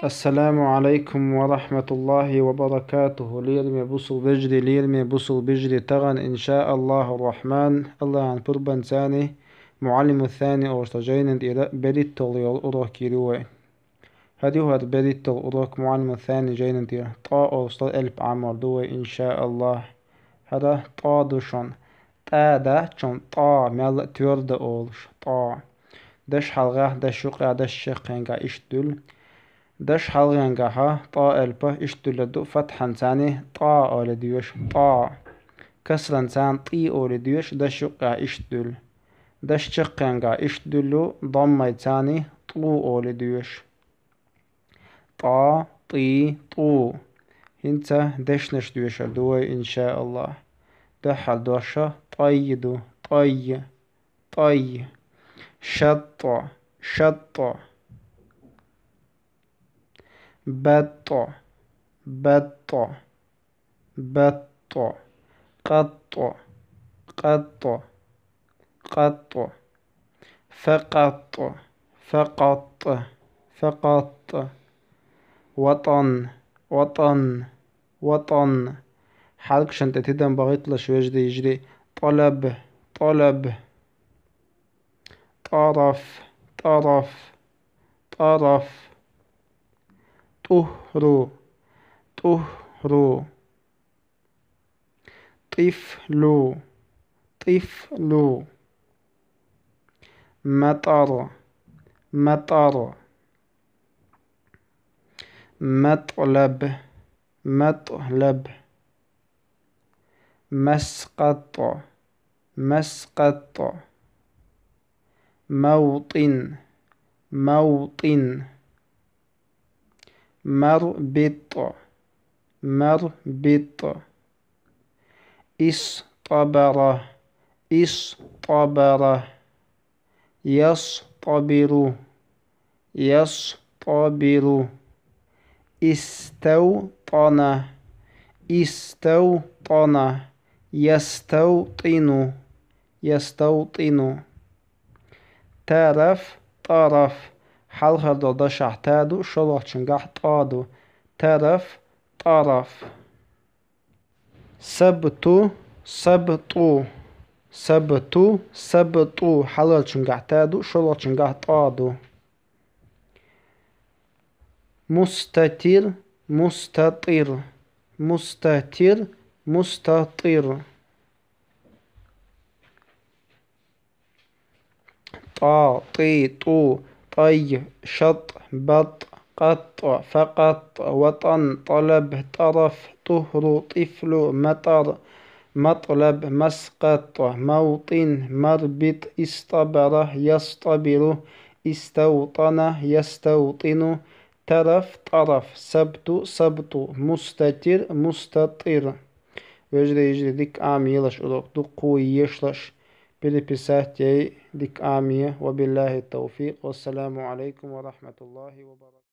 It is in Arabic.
السلام عليكم ورحمة الله وبركاته. ليرمي بوصل بجري ليرمي بوصل بجري تغن إن شاء الله الرحمن. الله عن بربان ثاني معلم الثاني أورتجين إلى بريد تغير أوراك يروي هذه هو بريد تغير معلم الثاني جين إلى طا أورستر ألف عمر دوي إن شاء الله. هذا طا دوشون طا دا شون طا مال تورد أولش طا دش حلقة دش شقة دش شقة إشتول دش حلقة طا ألبا إشتول فتحا ثاني طا أولديوش طا كسرا ثاني طي أولديوش دش شقة إشتول دش شقة إشتولو ضمي ثاني طو أولديوش طا طي طو هنتا دشنش دوش دوي إن شاء الله. دحل دوشة طيدو طي طي شط شط بط بط بط قط قط قط فقط فقط فقط وطن وطن وطن حالك شنت تدم بغيطلش وجدي يجري طلب طلب طرف طرف طرف طهر طهر طفل طفل مطر مطر مطلب مطلب مسقط مسقط موطن موطن مربط مربط اصطبر اصطبر يصطبر يصطبر استوطن استوطن يستوطن يستوطن طرف طرف حلقة دش احتادو شلح شنقح طادو طرف طرف سبتو سبتو سبتو سبتو حلقة شنقح تادو شلح شنقح طادو مستتر مستطر مستتر مستطر طا طي طو طي شط بط قط فقط وطن طلب طرف طهر طفل مطر مطلب مسقط موطن مربط اصطبر يصطبر استوطن يستوطن طرف طرف سبت سبط مستتر مستطر يجري ديك يلش أدوك دقو يشلش بلبسات ديك وبالله التوفيق والسلام عليكم ورحمة الله وبركاته.